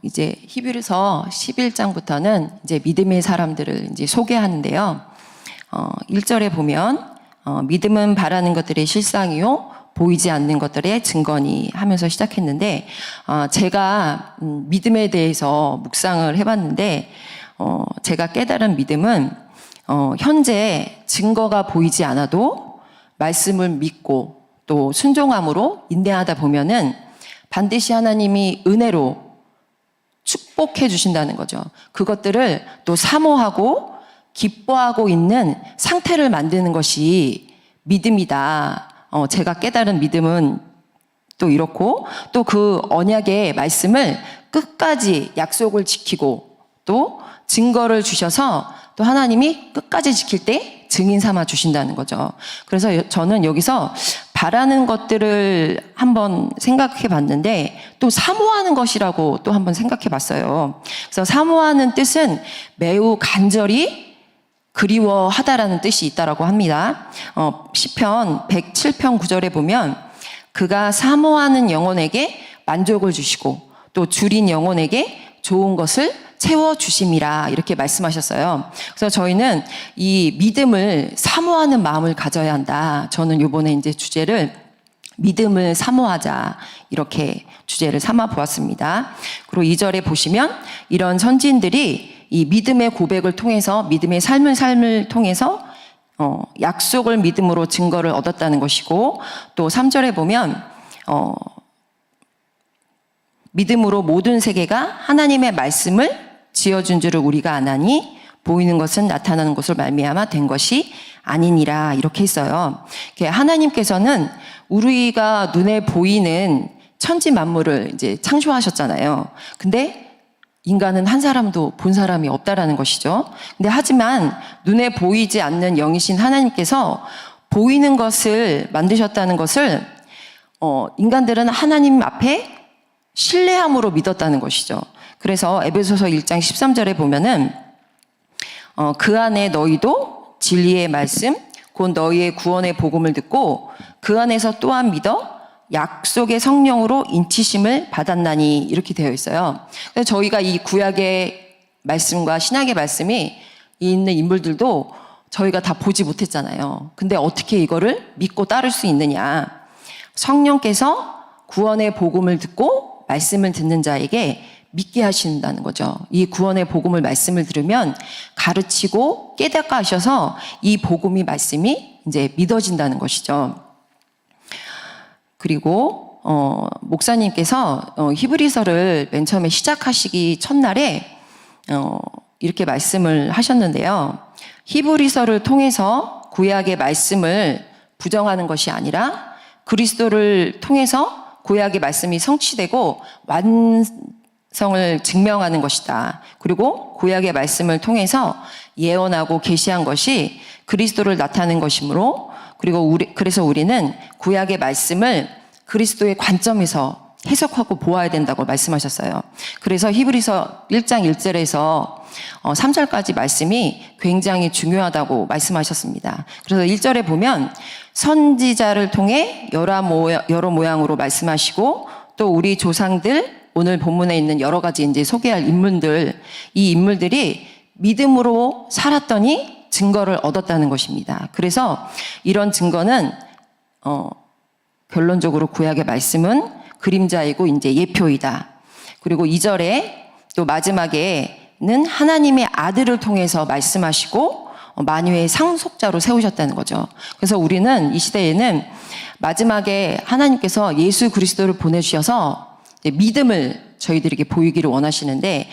이제 히브리서 11장부터는 이제 믿음의 사람들을 이제 소개하는데요. 1절에 보면 믿음은 바라는 것들의 실상이요 보이지 않는 것들의 증거니 하면서 시작했는데, 제가 믿음에 대해서 묵상을 해봤는데, 제가 깨달은 믿음은 현재 증거가 보이지 않아도 말씀을 믿고 또 순종함으로 인내하다 보면은 반드시 하나님이 은혜로 축복해 주신다는 거죠. 그것들을 또 사모하고 기뻐하고 있는 상태를 만드는 것이 믿음이다. 제가 깨달은 믿음은 또 이렇고, 또 그 언약의 말씀을 끝까지 약속을 지키고 또 증거를 주셔서 또 하나님이 끝까지 지킬 때 증인 삼아 주신다는 거죠. 그래서 저는 여기서 바라는 것들을 한번 생각해 봤는데, 또 사모하는 것이라고 또 한번 생각해 봤어요. 그래서 사모하는 뜻은 매우 간절히 그리워하다라는 뜻이 있다라고 합니다. 시편 107편 9절에 보면 그가 사모하는 영혼에게 만족을 주시고 또 줄인 영혼에게 좋은 것을 채워주심이라 이렇게 말씀하셨어요. 그래서 저희는 이 믿음을 사모하는 마음을 가져야 한다. 저는 이번에 이제 주제를 믿음을 사모하자 이렇게 주제를 삼아 보았습니다. 그리고 2절에 보시면 이런 선지인들이 이 믿음의 고백을 통해서 믿음의 삶을 통해서 약속을 믿음으로 증거를 얻었다는 것이고, 또 3절에 보면 믿음으로 모든 세계가 하나님의 말씀을 지어준 줄을 우리가 아나니 보이는 것은 나타나는 것을 말미암아 된 것이 아니니라 이렇게 했어요. 하나님께서는 우리가 눈에 보이는 천지 만물을 이제 창조하셨잖아요. 근데 인간은 한 사람도 본 사람이 없다라는 것이죠. 근데 하지만 눈에 보이지 않는 영이신 하나님께서 보이는 것을 만드셨다는 것을 인간들은 하나님 앞에 신뢰함으로 믿었다는 것이죠. 그래서 에베소서 1장 13절에 보면은 그 안에 너희도 진리의 말씀 곧 너희의 구원의 복음을 듣고 그 안에서 또한 믿어 약속의 성령으로 인치심을 받았나니 이렇게 되어 있어요. 그래서 저희가 이 구약의 말씀과 신약의 말씀이 있는 인물들도 저희가 다 보지 못했잖아요. 근데 어떻게 이거를 믿고 따를 수 있느냐? 성령께서 구원의 복음을 듣고 말씀을 듣는 자에게 믿게 하신다는 거죠. 이 구원의 복음을 말씀을 들으면 가르치고 깨닫게 하셔서 이 복음이 말씀이 이제 믿어진다는 것이죠. 그리고 목사님께서 히브리서를 맨 처음에 시작하시기 첫날에 이렇게 말씀을 하셨는데요. 히브리서를 통해서 구약의 말씀을 부정하는 것이 아니라 그리스도를 통해서 구약의 말씀이 성취되고 완성을 증명하는 것이다. 그리고 구약의 말씀을 통해서 예언하고 계시한 것이 그리스도를 나타내는 것이므로, 그리고 그래서 우리는 구약의 말씀을 그리스도의 관점에서 해석하고 보아야 된다고 말씀하셨어요. 그래서 히브리서 1장 1절에서 3절까지 말씀이 굉장히 중요하다고 말씀하셨습니다. 그래서 1절에 보면 선지자를 통해 여러 모양으로 말씀하시고, 또 우리 조상들 오늘 본문에 있는 여러 가지 이제 소개할 인물들, 이 인물들이 믿음으로 살았더니 증거를 얻었다는 것입니다. 그래서 이런 증거는 결론적으로 구약의 말씀은 그림자이고 이제 예표이다. 그리고 2절에 또 마지막에는 하나님의 아들을 통해서 말씀하시고 만유의 상속자로 세우셨다는 거죠. 그래서 우리는 이 시대에는 마지막에 하나님께서 예수 그리스도를 보내주셔서 믿음을 저희들에게 보이기를 원하시는데,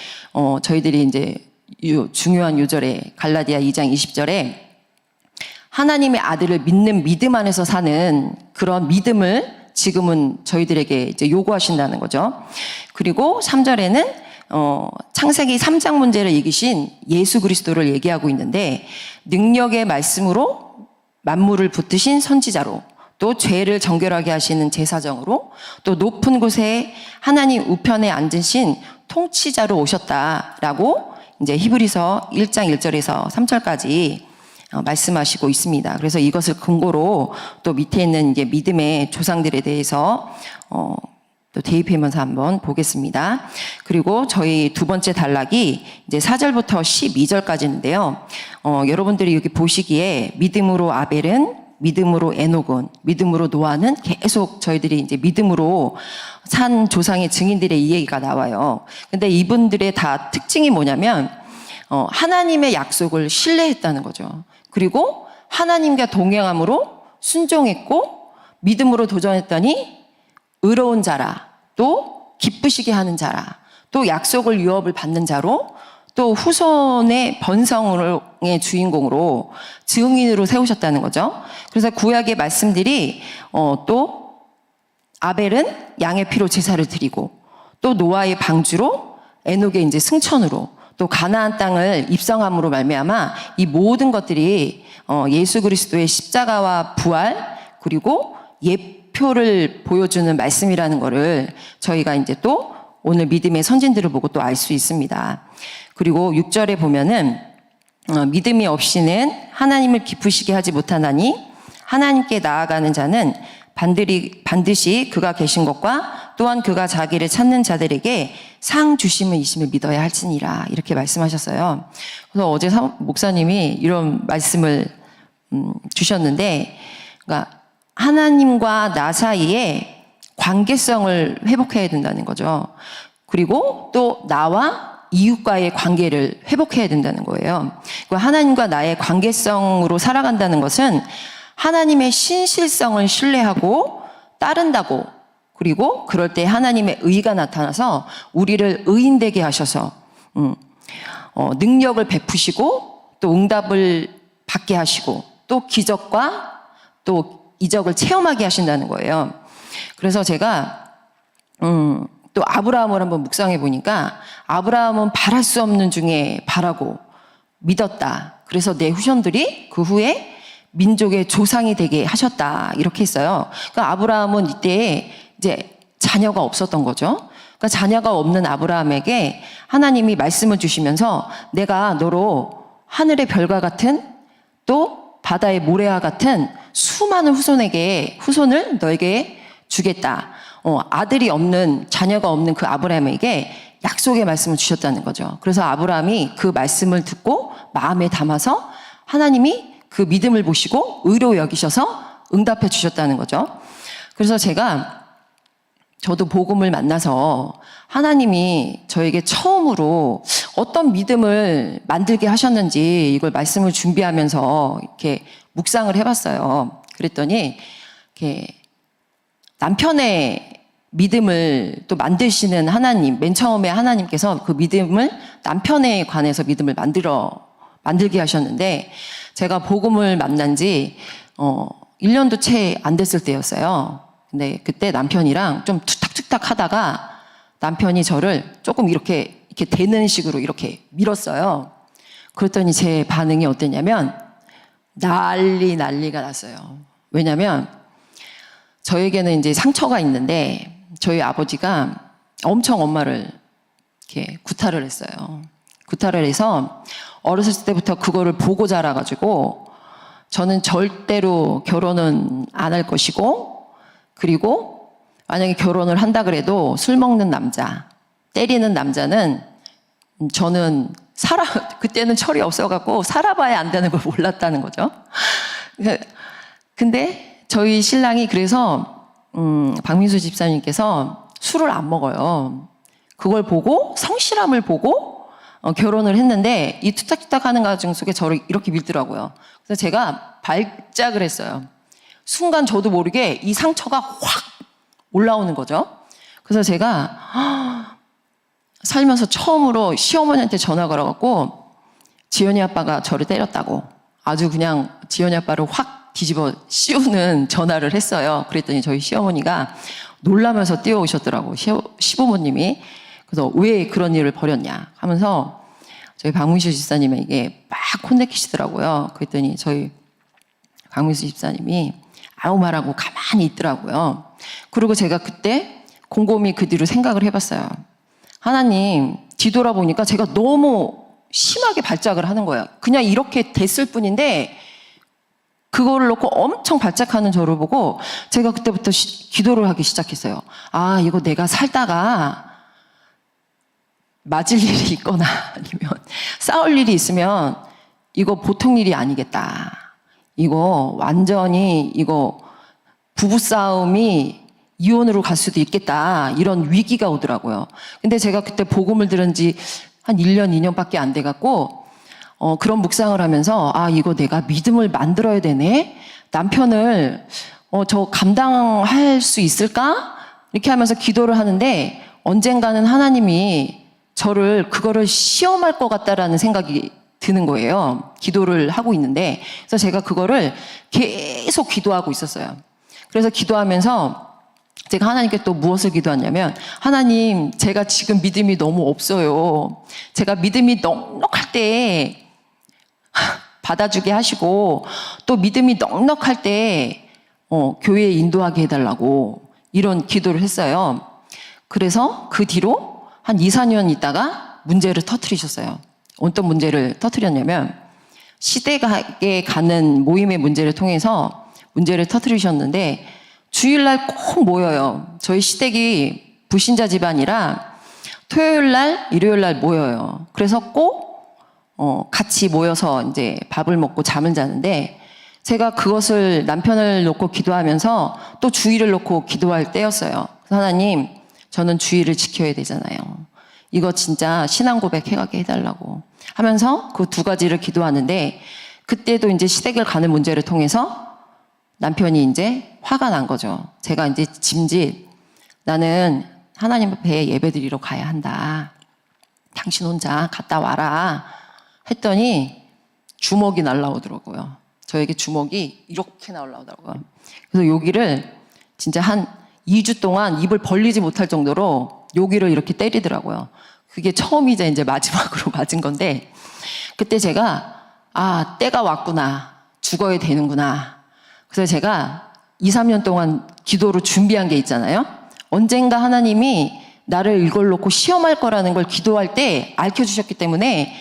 저희들이 이제 중요한 요절에 갈라디아 2장 20절에 하나님의 아들을 믿는 믿음 안에서 사는 그런 믿음을 지금은 저희들에게 이제 요구하신다는 거죠. 그리고 3절에는 창세기 3장 문제를 이기신 예수 그리스도를 얘기하고 있는데, 능력의 말씀으로 만물을 붙드신 선지자로, 또 죄를 정결하게 하시는 제사장으로, 또 높은 곳에 하나님 우편에 앉으신 통치자로 오셨다라고 이제 히브리서 1장 1절에서 3절까지 말씀하시고 있습니다. 그래서 이것을 근거로 또 밑에 있는 이제 믿음의 조상들에 대해서 또 대입하면서 한번 보겠습니다. 그리고 저희 두 번째 단락이 이제 4절부터 12절까지인데요. 여러분들이 여기 보시기에 믿음으로 아벨은, 믿음으로 에녹은, 믿음으로 노아는 계속 저희들이 이제 믿음으로 산 조상의 증인들의 이야기가 나와요. 근데 이분들의 다 특징이 뭐냐면 하나님의 약속을 신뢰했다는 거죠. 그리고 하나님과 동행함으로 순종했고 믿음으로 도전했더니 의로운 자라, 또 기쁘시게 하는 자라, 또 약속을 유업을 받는 자로, 또 후손의 번성의 주인공으로 증인으로 세우셨다는 거죠. 그래서 구약의 말씀들이 또 아벨은 양의 피로 제사를 드리고, 또 노아의 방주로, 에녹의 이제 승천으로, 또 가나안 땅을 입성함으로 말미암아 이 모든 것들이 예수 그리스도의 십자가와 부활, 그리고 예표를 보여주는 말씀이라는 거를 저희가 이제 또 오늘 믿음의 선진들을 보고 또 알 수 있습니다. 그리고 6절에 보면은 믿음이 없이는 하나님을 기쁘시게 하지 못하나니 하나님께 나아가는 자는 반드시 그가 계신 것과 또한 그가 자기를 찾는 자들에게 상 주심을 이심을 믿어야 할지니라, 이렇게 말씀하셨어요. 그래서 어제 목사님이 이런 말씀을 주셨는데, 그러니까 하나님과 나 사이에 관계성을 회복해야 된다는 거죠. 그리고 또 나와 이웃과의 관계를 회복해야 된다는 거예요. 하나님과 나의 관계성으로 살아간다는 것은 하나님의 신실성을 신뢰하고 따른다고, 그리고 그럴 때 하나님의 의가 나타나서 우리를 의인되게 하셔서 능력을 베푸시고 또 응답을 받게 하시고 또 기적과 또 이적을 체험하게 하신다는 거예요. 그래서 제가 또 아브라함을 한번 묵상해 보니까 아브라함은 바랄 수 없는 중에 바라고 믿었다. 그래서 내 후손들이 그 후에 민족의 조상이 되게 하셨다, 이렇게 했어요. 그러니까 아브라함은 이때 이제 자녀가 없었던 거죠. 그러니까 자녀가 없는 아브라함에게 하나님이 말씀을 주시면서 내가 너로 하늘의 별과 같은 또 바다의 모래와 같은 수많은 후손을 너에게 주겠다. 아들이 없는, 자녀가 없는 그 아브라함에게 약속의 말씀을 주셨다는 거죠. 그래서 아브라함이 그 말씀을 듣고 마음에 담아서 하나님이 그 믿음을 보시고 의로 여기셔서 응답해 주셨다는 거죠. 그래서 저도 복음을 만나서 하나님이 저에게 처음으로 어떤 믿음을 만들게 하셨는지 이걸 말씀을 준비하면서 이렇게 묵상을 해봤어요. 그랬더니 이렇게 남편의 믿음을 또 만드시는 하나님, 맨 처음에 하나님께서 그 믿음을 남편에 관해서 믿음을 만들게 하셨는데, 제가 복음을 만난 지 1년도 채 안 됐을 때였어요. 근데 그때 남편이랑 좀 툭탁툭탁 하다가 남편이 저를 조금 이렇게 되는 식으로 이렇게 밀었어요. 그랬더니 제 반응이 어땠냐면 난리가 났어요. 왜냐면 저에게는 이제 상처가 있는데 저희 아버지가 엄청 엄마를 이렇게 구타를 했어요. 구타를 해서 어렸을 때부터 그거를 보고 자라가지고 저는 절대로 결혼은 안 할 것이고, 그리고 만약에 결혼을 한다 그래도 술 먹는 남자, 때리는 남자는 저는 그때는 철이 없어갖고 살아봐야 안 되는 걸 몰랐다는 거죠. 근데 저희 신랑이 그래서 박민수 집사님께서 술을 안 먹어요. 그걸 보고 성실함을 보고 결혼을 했는데 이 투닥투닥 하는 과정 속에 저를 이렇게 밀더라고요. 그래서 제가 발작을 했어요. 순간 저도 모르게 이 상처가 확 올라오는 거죠. 그래서 제가 살면서 처음으로 시어머니한테 전화 걸어갖고 지연이 아빠가 저를 때렸다고 아주 그냥 지연이 아빠를 확 뒤집어 씌우는 전화를 했어요. 그랬더니 저희 시어머니가 놀라면서 뛰어오셨더라고, 시부모님이. 그래서 왜 그런 일을 벌였냐 하면서 저희 박문수 집사님에게 막 혼내키시더라고요. 그랬더니 저희 박문수 집사님이 아무 말하고 가만히 있더라고요. 그리고 제가 그때 곰곰이 그 뒤로 생각을 해봤어요. 하나님, 뒤돌아보니까 제가 너무 심하게 발작을 하는 거예요. 그냥 이렇게 됐을 뿐인데 그거를 놓고 엄청 발작하는 저를 보고 제가 그때부터 기도를 하기 시작했어요. 아, 이거 내가 살다가 맞을 일이 있거나 아니면 싸울 일이 있으면 이거 보통 일이 아니겠다. 이거 완전히 이거 부부싸움이 이혼으로 갈 수도 있겠다. 이런 위기가 오더라고요. 근데 제가 그때 복음을 들은 지 한 1년, 2년밖에 안 돼갖고 그런 묵상을 하면서 아, 이거 내가 믿음을 만들어야 되네. 남편을 저 감당할 수 있을까? 이렇게 하면서 기도를 하는데 언젠가는 하나님이 저를 그거를 시험할 것 같다라는 생각이 드는 거예요. 기도를 하고 있는데. 그래서 제가 그거를 계속 기도하고 있었어요. 그래서 기도하면서 제가 하나님께 또 무엇을 기도하냐면 하나님, 제가 지금 믿음이 너무 없어요. 제가 믿음이 넉넉할 때 받아주게 하시고 또 믿음이 넉넉할 때 교회에 인도하게 해달라고 이런 기도를 했어요. 그래서 그 뒤로 한 2, 4년 있다가 문제를 터뜨리셨어요. 어떤 문제를 터뜨렸냐면 시댁에 가는 모임의 문제를 통해서 문제를 터뜨리셨는데 주일날 꼭 모여요. 저희 시댁이 불신자 집안이라 토요일날, 일요일날 모여요. 그래서 꼭 같이 모여서 이제 밥을 먹고 잠을 자는데 제가 그것을 남편을 놓고 기도하면서 또 주일을 놓고 기도할 때였어요. 하나님, 저는 주일을 지켜야 되잖아요. 이거 진짜 신앙 고백해가게 해달라고 하면서 그 두 가지를 기도하는데 그때도 이제 시댁을 가는 문제를 통해서 남편이 이제 화가 난 거죠. 제가 이제 짐짓 나는 하나님 앞에 예배드리러 가야 한다. 당신 혼자 갔다 와라. 했더니 주먹이 날라오더라고요. 저에게 주먹이 이렇게 날라오더라고요. 그래서 여기를 진짜 한 2주 동안 입을 벌리지 못할 정도로 여기를 이렇게 때리더라고요. 그게 처음이자 이제 마지막으로 맞은 건데 그때 제가 아, 때가 왔구나. 죽어야 되는구나. 그래서 제가 2, 3년 동안 기도로 준비한 게 있잖아요. 언젠가 하나님이 나를 이걸 놓고 시험할 거라는 걸 기도할 때 알려주셨기 때문에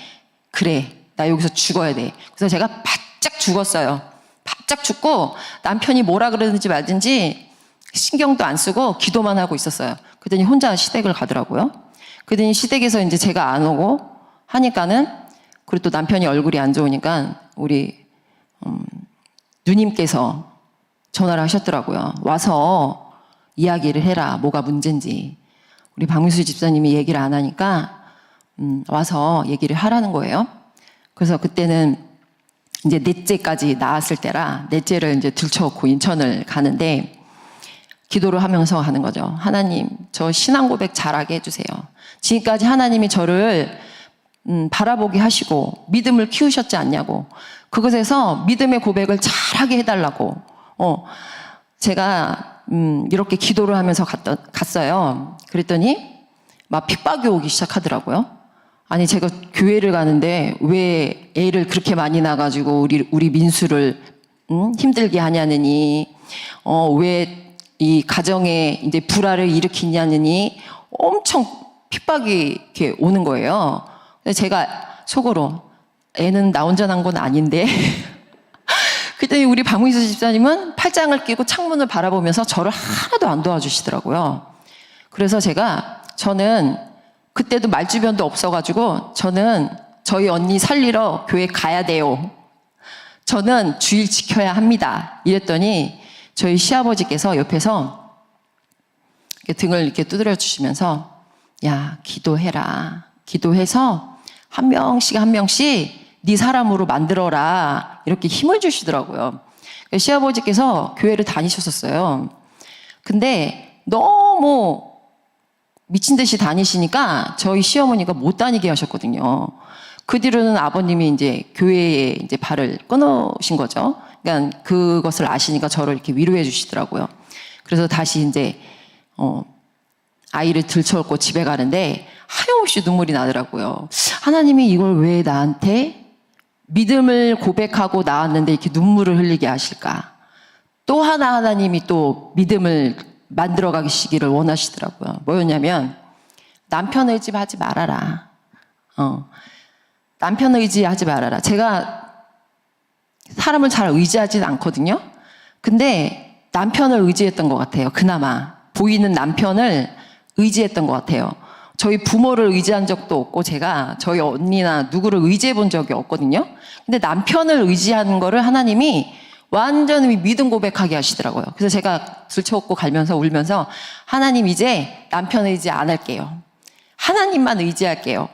그래, 나 여기서 죽어야 돼. 그래서 제가 바짝 죽었어요. 바짝 죽고 남편이 뭐라 그러든지 말든지 신경도 안 쓰고 기도만 하고 있었어요. 그러더니 혼자 시댁을 가더라고요. 그러더니 시댁에서 이제 제가 안 오고 하니까는 그리고 또 남편이 얼굴이 안 좋으니까 우리 누님께서 전화를 하셨더라고요. 와서 이야기를 해라. 뭐가 문제인지. 우리 박미수 집사님이 얘기를 안 하니까 와서 얘기를 하라는 거예요. 그래서 그때는 이제 넷째까지 나았을 때라 넷째를 이제 들쳐놓고 인천을 가는데 기도를 하면서 하는 거죠. 하나님, 저 신앙 고백 잘하게 해주세요. 지금까지 하나님이 저를 바라보게 하시고 믿음을 키우셨지 않냐고. 그것에서 믿음의 고백을 잘하게 해달라고. 제가 이렇게 기도를 하면서 갔어요. 그랬더니 막 핍박이 오기 시작하더라고요. 아니 제가 교회를 가는데 왜 애를 그렇게 많이 낳아가지고 우리 민수를 힘들게 하냐느니 왜 이 가정에 이제 불화를 일으키냐느니 엄청 핍박이 이렇게 오는 거예요. 근데 제가 속으로 애는 나 혼자 난 건 아닌데 그랬더니 우리 박문수 집사님은 팔짱을 끼고 창문을 바라보면서 저를 하나도 안 도와주시더라고요. 그래서 저는 그때도 말주변도 없어가지고 저는 저희 언니 살리러 교회 가야 돼요. 저는 주일 지켜야 합니다. 이랬더니 저희 시아버지께서 옆에서 등을 이렇게 두드려 주시면서 야, 기도해라. 기도해서 한 명씩 한 명씩 네 사람으로 만들어라. 이렇게 힘을 주시더라고요. 시아버지께서 교회를 다니셨었어요. 근데 너무 미친 듯이 다니시니까 저희 시어머니가 못 다니게 하셨거든요. 그 뒤로는 아버님이 이제 교회에 이제 발을 끊으신 거죠. 그러니까 그것을 아시니까 저를 이렇게 위로해 주시더라고요. 그래서 다시 이제 아이를 들쳐업고 집에 가는데 하염없이 눈물이 나더라고요. 하나님이 이걸 왜 나한테 믿음을 고백하고 나왔는데 이렇게 눈물을 흘리게 하실까? 또 하나님이 또 믿음을 만들어 가시기를 원하시더라고요. 뭐였냐면 남편 의지하지 말아라. 남편 의지하지 말아라. 제가 사람을 잘 의지하진 않거든요. 근데 남편을 의지했던 것 같아요. 그나마 보이는 남편을 의지했던 것 같아요. 저희 부모를 의지한 적도 없고 제가 저희 언니나 누구를 의지해 본 적이 없거든요. 근데 남편을 의지하는 거를 하나님이 완전히 믿음 고백하게 하시더라고요. 그래서 제가 들쳐업고 갈면서 울면서 하나님 이제 남편 의지 안 할게요. 하나님만 의지할게요.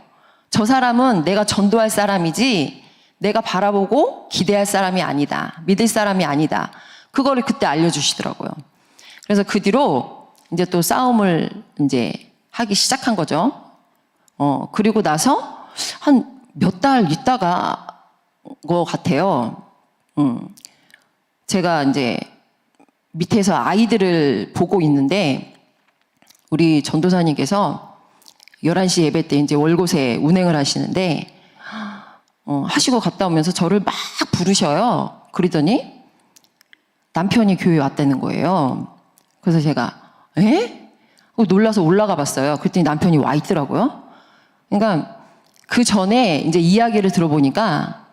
저 사람은 내가 전도할 사람이지 내가 바라보고 기대할 사람이 아니다. 믿을 사람이 아니다. 그거를 그때 알려주시더라고요. 그래서 그 뒤로 이제 또 싸움을 이제 하기 시작한 거죠. 그리고 나서 한 몇 달 있다가 것 같아요. 제가 이제 밑에서 아이들을 보고 있는데 우리 전도사님께서 11시 예배 때 이제 월곶에 운행을 하시는데 하시고 갔다 오면서 저를 막 부르셔요. 그러더니 남편이 교회에 왔다는 거예요. 그래서 제가 에? 놀라서 올라가 봤어요. 그랬더니 남편이 와 있더라고요. 그러니까 그 전에 이제 이야기를 들어보니까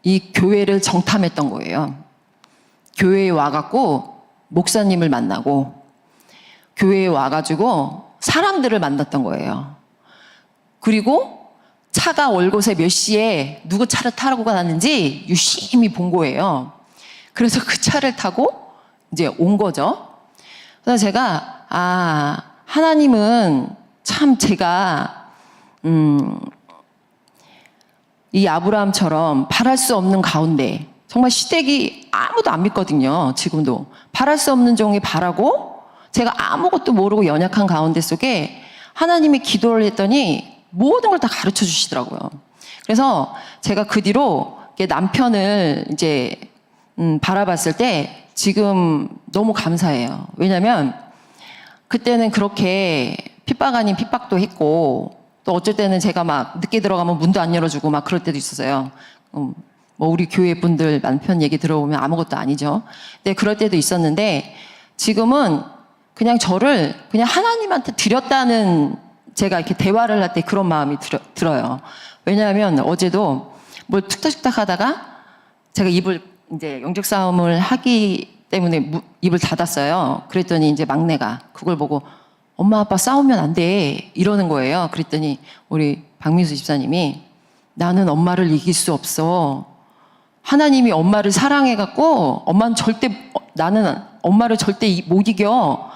이 교회를 정탐했던 거예요. 교회에 와갖고 목사님을 만나고 교회에 와가지고 사람들을 만났던 거예요. 그리고 차가 월곶에 몇 시에 누구 차를 타고 가는지 유심히 본 거예요. 그래서 그 차를 타고 이제 온 거죠. 그래서 제가 하나님은 참 제가 이 아브라함처럼 바랄 수 없는 가운데 정말 시댁이 아무도 안 믿거든요. 지금도 바랄 수 없는 종이 바라고 제가 아무것도 모르고 연약한 가운데 속에 하나님이 기도를 했더니 모든 걸 다 가르쳐 주시더라고요. 그래서 제가 그 뒤로 남편을 이제 바라봤을 때 지금 너무 감사해요. 왜냐면 그때는 그렇게 핍박 아닌 핍박도 했고 또 어쩔 때는 제가 막 늦게 들어가면 문도 안 열어주고 막 그럴 때도 있었어요. 뭐 우리 교회 분들 남편 얘기 들어보면 아무것도 아니죠. 근데 그럴 때도 있었는데 지금은 그냥 저를 그냥 하나님한테 드렸다는 제가 이렇게 대화를 할 때 그런 마음이 들어요. 왜냐하면 어제도 뭘 툭탁툭탁 하다가 제가 입을 이제 영적 싸움을 하기 때문에 입을 닫았어요. 그랬더니 이제 막내가 그걸 보고 엄마 아빠 싸우면 안 돼 이러는 거예요. 그랬더니 우리 박민수 집사님이 나는 엄마를 이길 수 없어. 하나님이 엄마를 사랑해갖고 나는 엄마를 절대 못 이겨.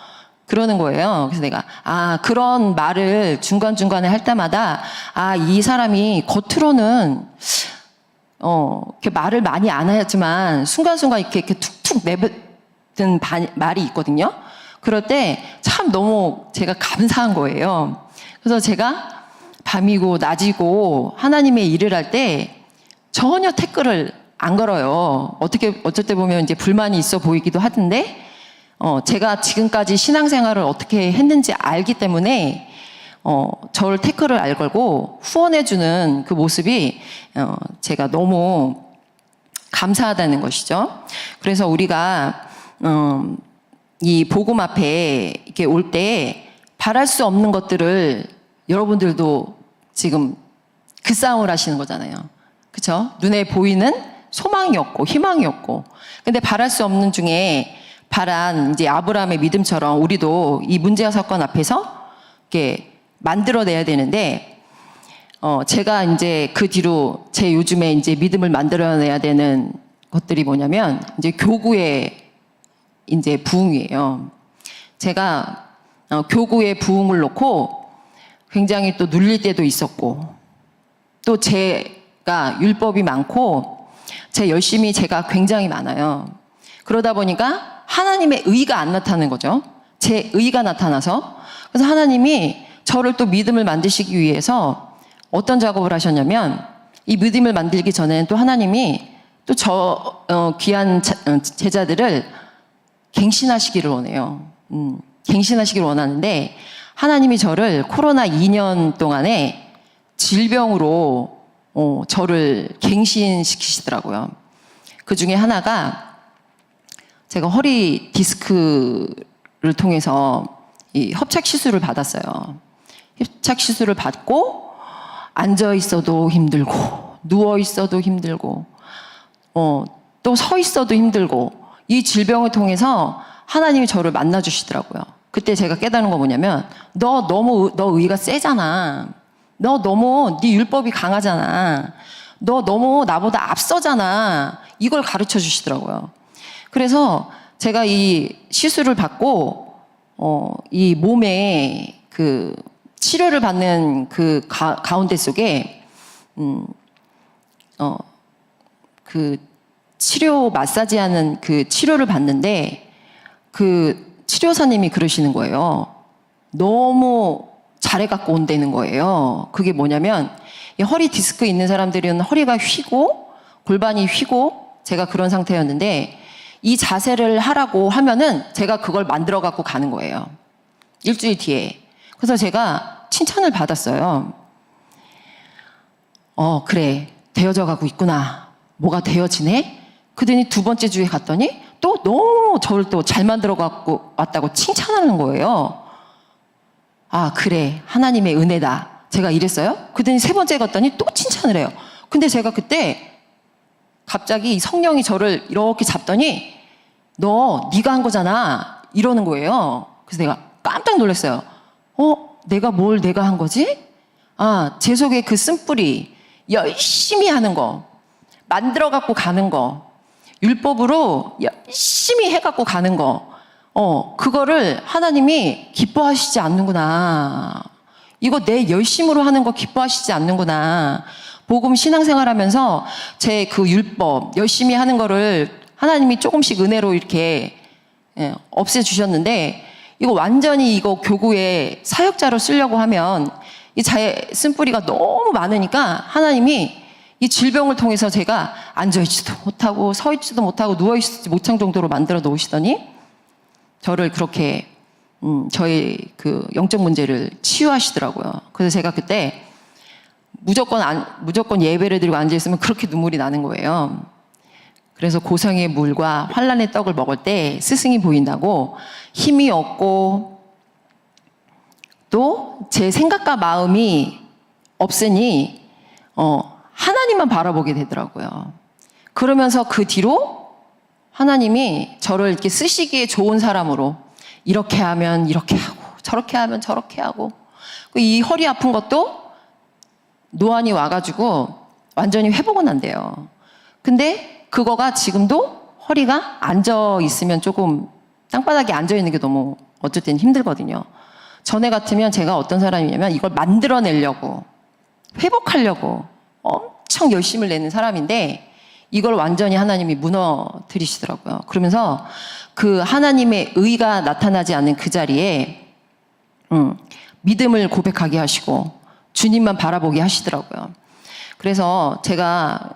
그러는 거예요. 그래서 내가 그런 말을 중간중간에 할 때마다 이 사람이 겉으로는 이렇게 말을 많이 안 하지만 순간순간 이렇게 툭툭 내뱉은 말이 있거든요. 그럴 때 참 너무 제가 감사한 거예요. 그래서 제가 밤이고 낮이고 하나님의 일을 할 때 전혀 태클을 안 걸어요. 어쩔 때 보면 이제 불만이 있어 보이기도 하던데 제가 지금까지 신앙생활을 어떻게 했는지 알기 때문에 저를 태클을 안 걸고 후원해주는 그 모습이 제가 너무 감사하다는 것이죠. 그래서 우리가 이 복음 앞에 이렇게 올 때 바랄 수 없는 것들을 여러분들도 지금 그 싸움을 하시는 거잖아요. 그렇죠? 눈에 보이는 소망이 없고 희망이 없고 근데 바랄 수 없는 중에 바란 이제 아브라함의 믿음처럼 우리도 이 문제와 사건 앞에서 이렇게 만들어내야 되는데 제가 이제 그 뒤로 제 요즘에 이제 믿음을 만들어내야 되는 것들이 뭐냐면 이제 교구의 이제 부흥이에요. 제가 교구의 부흥을 놓고 굉장히 또 눌릴 때도 있었고 또 제가 율법이 많고 제 열심이 제가 굉장히 많아요. 그러다 보니까 하나님의 의가 안 나타나는 거죠. 제 의가 나타나서 그래서 하나님이 저를 또 믿음을 만드시기 위해서 어떤 작업을 하셨냐면 이 믿음을 만들기 전에는 또 하나님이 또 귀한 제자들을 갱신하시기를 원해요. 갱신하시기를 원하는데 하나님이 저를 코로나 2년 동안에 질병으로 저를 갱신시키시더라고요. 그 중에 하나가 제가 허리 디스크를 통해서 이 협착 시술을 받았어요. 협착 시술을 받고 앉아 있어도 힘들고 누워 있어도 힘들고 또 서 있어도 힘들고 이 질병을 통해서 하나님이 저를 만나 주시더라고요. 그때 제가 깨달은 건 뭐냐면 너 의가 세잖아. 너 너무 네 율법이 강하잖아. 너 너무 나보다 앞서잖아. 이걸 가르쳐 주시더라고요. 그래서 제가 이 시술을 받고 이 몸에 그 치료를 받는 그 가운데 속에 그 치료 마사지하는 그 치료를 받는데 그 치료사님이 그러시는 거예요. 너무 잘해갖고 온다는 거예요. 그게 뭐냐면 이 허리 디스크 있는 사람들은 허리가 휘고 골반이 휘고 제가 그런 상태였는데 이 자세를 하라고 하면은 제가 그걸 만들어 갖고 가는 거예요. 일주일 뒤에. 그래서 제가 칭찬을 받았어요. 그래. 되어져 가고 있구나. 뭐가 되어지네? 그러더니 두 번째 주에 갔더니 또 너무 저를 또 잘 만들어 갖고 왔다고 칭찬하는 거예요. 아, 그래. 하나님의 은혜다. 제가 이랬어요. 그러더니 세 번째 갔더니 또 칭찬을 해요. 근데 제가 그때 갑자기 성령이 저를 이렇게 잡더니 네가 한 거잖아. 이러는 거예요. 그래서 내가 깜짝 놀랐어요. 내가 한 거지? 아, 제 속에 그 쓴뿌리 열심히 하는 거, 만들어 갖고 가는 거, 율법으로 열심히 해 갖고 가는 거, 그거를 하나님이 기뻐하시지 않는구나. 이거 내 열심으로 하는 거 기뻐하시지 않는구나. 복음 신앙생활 하면서 제 그 율법 열심히 하는 거를 하나님이 조금씩 은혜로 이렇게 없애주셨는데 이거 완전히 이거 교구에 사역자로 쓰려고 하면 이 쓴뿌리가 너무 많으니까 하나님이 이 질병을 통해서 제가 앉아있지도 못하고 서있지도 못하고 누워있지 못한 정도로 만들어 놓으시더니 저를 그렇게 저의 그 영적 문제를 치유하시더라고요. 그래서 제가 그때 무조건 예배를 드리고 앉아있으면 그렇게 눈물이 나는 거예요. 그래서 고성의 물과 환란의 떡을 먹을 때 스승이 보인다고 힘이 없고 또 제 생각과 마음이 없으니 하나님만 바라보게 되더라고요. 그러면서 그 뒤로 하나님이 저를 이렇게 쓰시기에 좋은 사람으로 이렇게 하면 이렇게 하고 저렇게 하면 저렇게 하고 이 허리 아픈 것도 노안이 와가지고 완전히 회복은 안 돼요. 근데 그거가 지금도 허리가 앉아 있으면 조금 땅바닥에 앉아 있는 게 너무 어쨌든 힘들거든요. 전에 같으면 제가 어떤 사람이냐면 이걸 만들어내려고 회복하려고 엄청 열심을 내는 사람인데 이걸 완전히 하나님이 무너뜨리시더라고요. 그러면서 그 하나님의 의가 나타나지 않는 그 자리에 믿음을 고백하게 하시고 주님만 바라보게 하시더라고요. 그래서 제가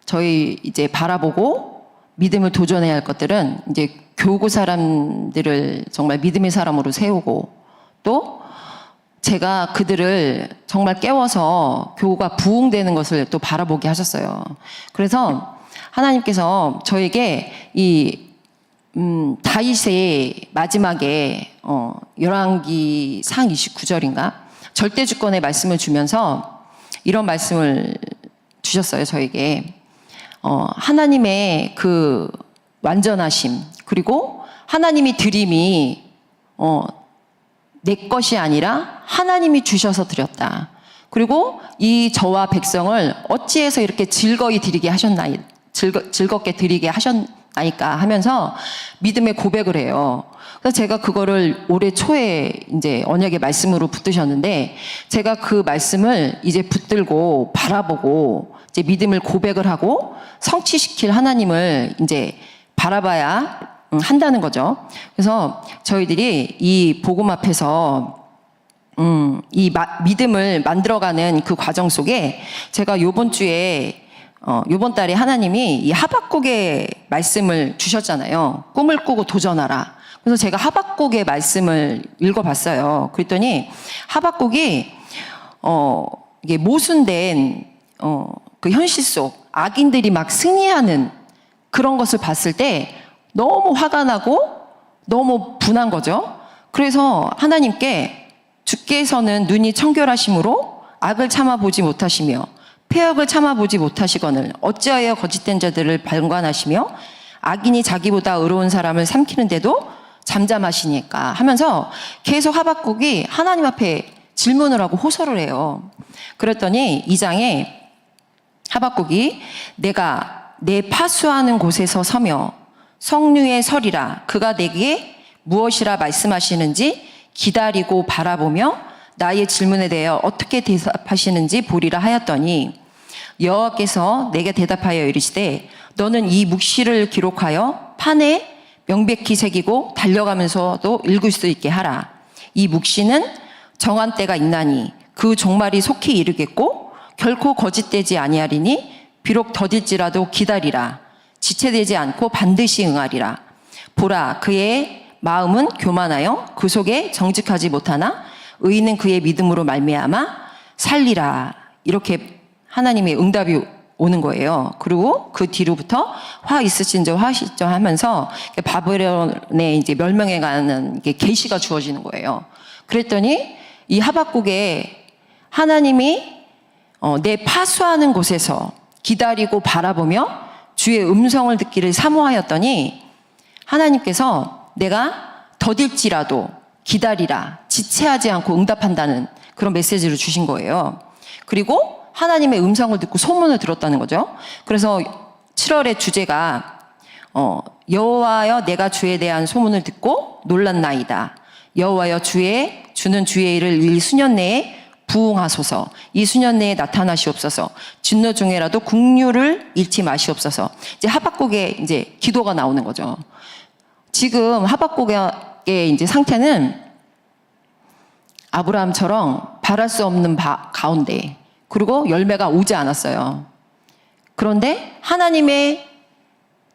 저희 이제 바라보고 믿음을 도전해야 할 것들은 이제 교구 사람들을 정말 믿음의 사람으로 세우고 또 제가 그들을 정말 깨워서 교구가 부흥되는 것을 또 바라보게 하셨어요. 그래서 하나님께서 저에게 이 다윗의 마지막에 열왕기상 29절인가 절대 주권의 말씀을 주면서 이런 말씀을 주셨어요. 저에게 하나님의 그 완전하심 그리고 하나님이 드림이 내 것이 아니라 하나님이 주셔서 드렸다. 그리고 이 저와 백성을 어찌해서 이렇게 즐겁게 드리게 하셨나이까 하면서 믿음의 고백을 해요. 그래서 제가 그거를 올해 초에 이제 언약의 말씀으로 붙드셨는데 제가 그 말씀을 이제 붙들고 바라보고 이제 믿음을 고백을 하고 성취시킬 하나님을 이제 바라봐야 한다는 거죠. 그래서 저희들이 이 복음 앞에서 이 믿음을 만들어가는 그 과정 속에 제가 요번 달에 하나님이 이 하박국의 말씀을 주셨잖아요. 꿈을 꾸고 도전하라. 그래서 제가 하박국의 말씀을 읽어봤어요. 그랬더니 하박국이 이게 모순된 그 현실 속 악인들이 막 승리하는 그런 것을 봤을 때 너무 화가 나고 너무 분한 거죠. 그래서 하나님께 주께서는 눈이 청결하심으로 악을 참아보지 못하시며 폐역을 참아보지 못하시거늘 어찌하여 거짓된 자들을 발관하시며 악인이 자기보다 의로운 사람을 삼키는데도 잠잠하시니까 하면서 계속 하박국이 하나님 앞에 질문을 하고 호소를 해요. 그랬더니 2장에 하박국이 내가 내 파수하는 곳에서 서며 성류에 서리라 그가 내게 무엇이라 말씀하시는지 기다리고 바라보며 나의 질문에 대하여 어떻게 대답하시는지 보리라 하였더니 여호와께서 내게 대답하여 이르시되 너는 이 묵시를 기록하여 판에 명백히 새기고 달려가면서도 읽을 수 있게 하라. 이 묵시는 정한 때가 있나니 그 종말이 속히 이르겠고 결코 거짓되지 아니하리니 비록 더딜지라도 기다리라. 지체되지 않고 반드시 응하리라. 보라 그의 마음은 교만하여 그 속에 정직하지 못하나 의인은 그의 믿음으로 말미암아 살리라. 이렇게 하나님의 응답이 오는 거예요. 그리고 그 뒤로부터 화 있으신저 화시죠 하면서 바벨론의 이제 멸망에 가는 계시가 주어지는 거예요. 그랬더니 이 하박국에 하나님이 내 파수하는 곳에서 기다리고 바라보며 주의 음성을 듣기를 사모하였더니 하나님께서 내가 더딜지라도 기다리라 지체하지 않고 응답한다는 그런 메시지를 주신 거예요. 그리고 하나님의 음성을 듣고 소문을 들었다는 거죠. 그래서 7월의 주제가 여호와여 내가 주에 대한 소문을 듣고 놀랐나이다. 여호와여 주는 주의 일을 이 수년 내에 부응하소서. 이 수년 내에 나타나시옵소서. 진노 중에라도 국류를 잃지 마시옵소서. 이제 하박국의 이제 기도가 나오는 거죠. 지금 하박국의 이제 상태는 아브라함처럼 바랄 수 없는 가운데 그리고 열매가 오지 않았어요. 그런데 하나님의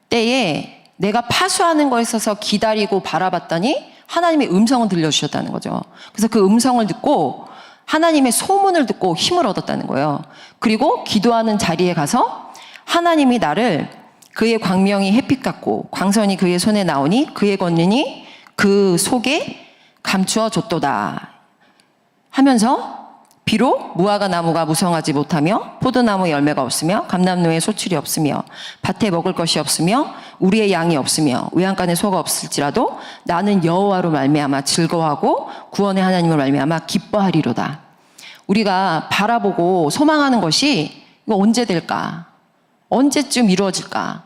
때에 내가 파수하는 거에 있어서 기다리고 바라봤더니 하나님의 음성을 들려주셨다는 거죠. 그래서 그 음성을 듣고 하나님의 소문을 듣고 힘을 얻었다는 거예요. 그리고 기도하는 자리에 가서 하나님이 나를 그의 광명이 햇빛 같고 광선이 그의 손에 나오니 그의 권능이 그 속에 감추어 줬도다 하면서 비록 무화과 나무가 무성하지 못하며 포도나무 열매가 없으며 감람나무에 소출이 없으며 밭에 먹을 것이 없으며 우리의 양이 없으며 외양간에 소가 없을지라도 나는 여호와로 말미암아 즐거워하고 구원의 하나님을 말미암아 기뻐하리로다. 우리가 바라보고 소망하는 것이 이거 언제 될까? 언제쯤 이루어질까?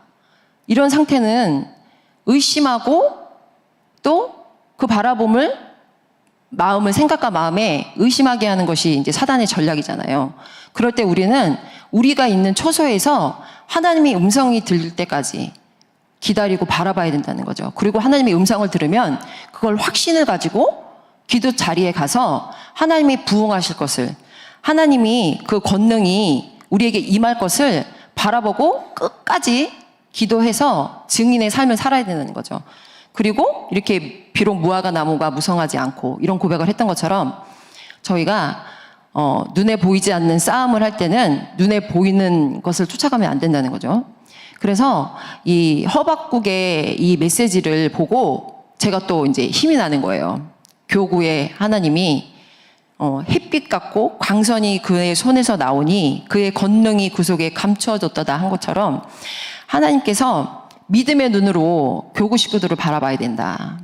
이런 상태는 의심하고 또 그 바라봄을 생각과 마음에 의심하게 하는 것이 이제 사단의 전략이잖아요. 그럴 때 우리는 우리가 있는 처소에서 하나님의 음성이 들릴 때까지 기다리고 바라봐야 된다는 거죠. 그리고 하나님의 음성을 들으면 그걸 확신을 가지고 기도 자리에 가서 하나님이 부응하실 것을, 하나님이 그 권능이 우리에게 임할 것을 바라보고 끝까지 기도해서 증인의 삶을 살아야 되는 거죠. 그리고 이렇게 비록 무화과 나무가 무성하지 않고 이런 고백을 했던 것처럼 저희가 눈에 보이지 않는 싸움을 할 때는 눈에 보이는 것을 쫓아가면 안 된다는 거죠. 그래서 이 하박국의 이 메시지를 보고 제가 또 이제 힘이 나는 거예요. 교구에 하나님이 햇빛 같고 광선이 그의 손에서 나오니 그의 권능이 그 속에 감추어졌다 한 것처럼 하나님께서 믿음의 눈으로 교구 식구들을 바라봐야 된다.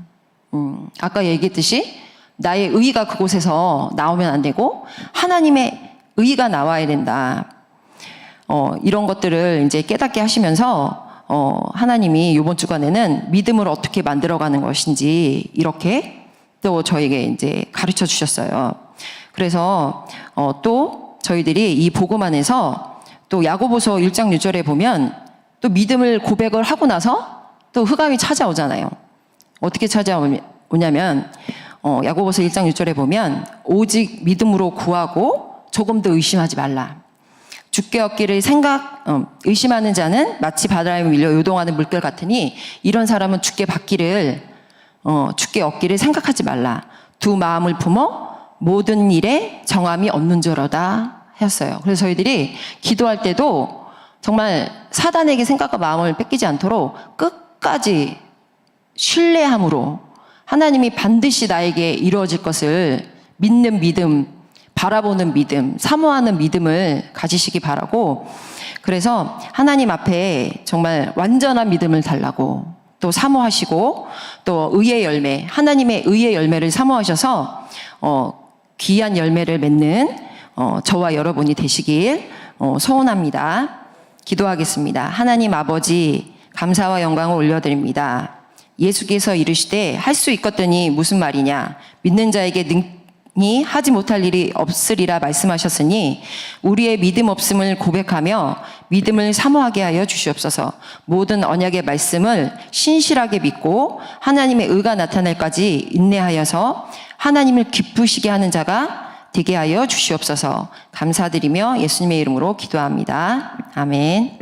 아까 얘기했듯이 나의 의의가 그곳에서 나오면 안 되고 하나님의 의의가 나와야 된다. 이런 것들을 이제 깨닫게 하시면서 하나님이 이번 주간에는 믿음을 어떻게 만들어가는 것인지 이렇게 또 저에게 이제 가르쳐 주셨어요. 그래서 또 저희들이 이 복음 안에서 또 야고보서 1장 6절에 보면 또 믿음을 고백을 하고 나서 또 흑암이 찾아오잖아요. 어떻게 찾아오냐면 야고보서 1장 6절에 보면 오직 믿음으로 구하고 조금도 의심하지 말라. 주께 얻기를 의심하는 자는 마치 바다에 밀려 요동하는 물결 같으니 이런 사람은 주께 얻기를 생각하지 말라. 두 마음을 품어 모든 일에 정함이 없는 줄로다 하셨어요. 그래서 저희들이 기도할 때도 정말 사단에게 생각과 마음을 뺏기지 않도록 끝까지 신뢰함으로 하나님이 반드시 나에게 이루어질 것을 믿는 믿음, 바라보는 믿음, 사모하는 믿음을 가지시기 바라고, 그래서 하나님 앞에 정말 완전한 믿음을 달라고 또 사모하시고, 또 의의 열매, 하나님의 의의 열매를 사모하셔서 귀한 열매를 맺는 저와 여러분이 되시길 소원합니다. 기도하겠습니다. 하나님 아버지, 감사와 영광을 올려드립니다. 예수께서 이르시되 할 수 있겠더니 무슨 말이냐, 믿는 자에게 능히 하지 못할 일이 없으리라 말씀하셨으니, 우리의 믿음 없음을 고백하며 믿음을 사모하게 하여 주시옵소서. 모든 언약의 말씀을 신실하게 믿고 하나님의 의가 나타날까지 인내하여서 하나님을 기쁘시게 하는 자가 되게 하여 주시옵소서. 감사드리며 예수님의 이름으로 기도합니다. 아멘.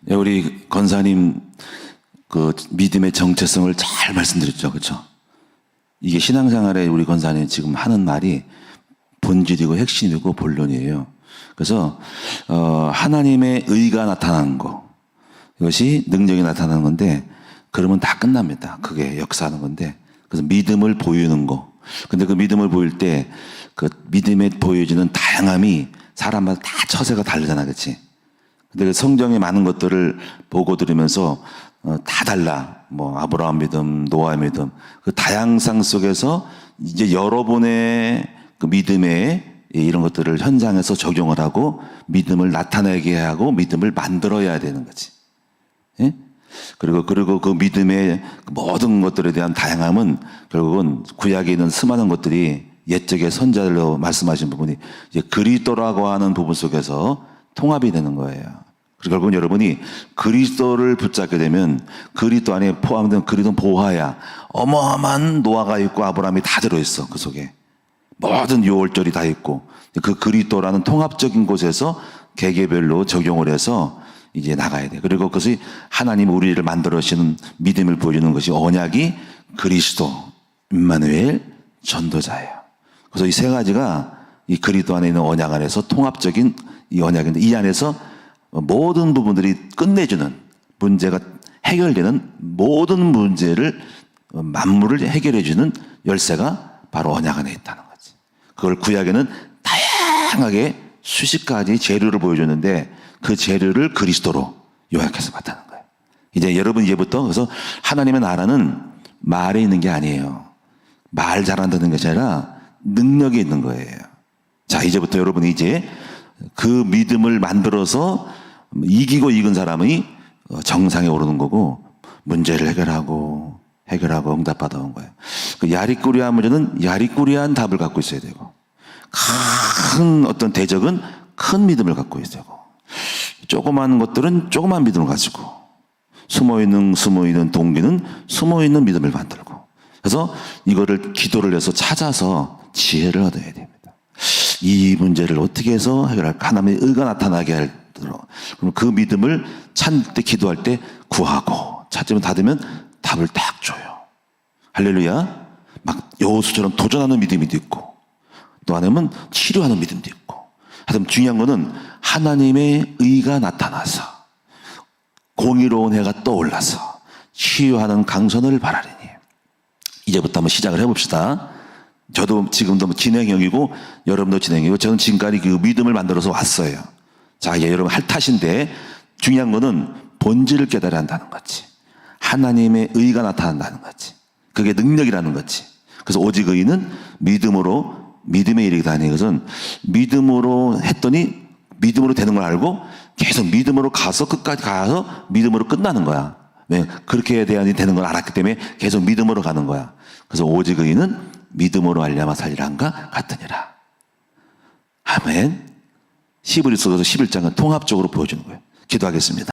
네, 우리 권사님 그 믿음의 정체성을 잘 말씀드렸죠, 그렇죠? 이게 신앙생활에 우리 권사님 지금 하는 말이 본질이고 핵심이고 본론이에요. 그래서 하나님의 의가 나타나는 거, 이것이 능력이 나타나는 건데, 그러면 다 끝납니다. 그게 역사하는 건데, 그래서 믿음을 보이는 거. 근데 그 믿음을 보일 때 그 믿음에 보여지는 다양함이 사람마다 다 처세가 다르잖아, 그렇지? 근데 그 성경의 많은 것들을 보고 들으면서 다 달라. 뭐 아브라함 믿음, 노아 믿음, 그 다양성 속에서 이제 여러분의 그 믿음의 이런 것들을 현장에서 적용을 하고 믿음을 나타내게 하고 믿음을 만들어야 되는 거지. 예? 그리고 그 믿음의 모든 것들에 대한 다양함은 결국은 구약에 있는 수많은 것들이 옛적의 선자들로 말씀하신 부분이 이제 그리스도라고 하는 부분 속에서 통합이 되는 거예요. 그리고 결국은 여러분이 그리스도를 붙잡게 되면 그리스도 안에 포함된 그리스도 보화야, 어마어마한 노아가 있고 아브라함이 다 들어있어. 그 속에 모든 요월절이 다 있고, 그 그리스도라는 통합적인 곳에서 개개별로 적용을 해서 이제 나가야 돼. 그리고 그것이 하나님 우리를 만들어주시는 믿음을 보여주는 것이 언약이 그리스도, 임마누엘, 전도자예요. 그래서 이 세 가지가 이 그리스도 안에 있는 언약 안에서 통합적인 이 언약인데, 이 안에서 모든 부분들이 끝내주는, 문제가 해결되는 모든 문제를, 만물을 해결해주는 열쇠가 바로 언약 안에 있다는 거지. 그걸 구약에는 다양하게 수십 가지 재료를 보여줬는데 그 재료를 그리스도로 요약해서 봤다는 거예요. 이제 여러분 이제부터 그래서 하나님의 나라는 말에 있는 게 아니에요. 말 잘한다는 것이 아니라 능력이 있는 거예요. 자, 이제부터 여러분이 이제 그 믿음을 만들어서 이기고 이긴 사람이 정상에 오르는 거고, 문제를 해결하고 응답받아온 거예요. 그 야리꾸리한 문제는 야리꾸리한 답을 갖고 있어야 되고, 큰 어떤 대적은 큰 믿음을 갖고 있어야 되고, 조그만 것들은 조그만 믿음을 가지고, 숨어있는 동기는 숨어있는 믿음을 만들고, 그래서 이거를 기도를 해서 찾아서 지혜를 얻어야 됩니다. 이 문제를 어떻게 해서 해결할까? 하나님의 의가 나타나게 하도록. 그럼 그 믿음을 찾을 때, 기도할 때 구하고, 찾으면 닫으면 답을 딱 줘요. 할렐루야. 막 여호수처럼 도전하는 믿음이 있고, 또 아니면 치료하는 믿음도 있고. 하여튼 중요한 거는 하나님의 의가 나타나서 공의로운 해가 떠올라서 치유하는 강선을 바라리니. 이제부터 한번 시작을 해봅시다. 저도 지금도 진행형이고 여러분도 진행이고, 저는 지금까지 그 믿음을 만들어서 왔어요. 자, 이제 여러분 할 탓인데, 중요한 거는 본질을 깨달아야 한다는 거지. 하나님의 의가 나타난다는 거지. 그게 능력이라는 거지. 그래서 오직 의는 믿음의 일이다 하는 것은, 믿음으로 했더니 믿음으로 되는 걸 알고 계속 믿음으로 가서 끝까지 가서 믿음으로 끝나는 거야. 왜? 그렇게 돼야지 되는 걸 알았기 때문에 계속 믿음으로 가는 거야. 그래서 오직 의는 믿음으로 말미암아 살리란가 같으니라. 아멘. 히브리서서 11장은 통합적으로 보여주는 거예요. 기도하겠습니다.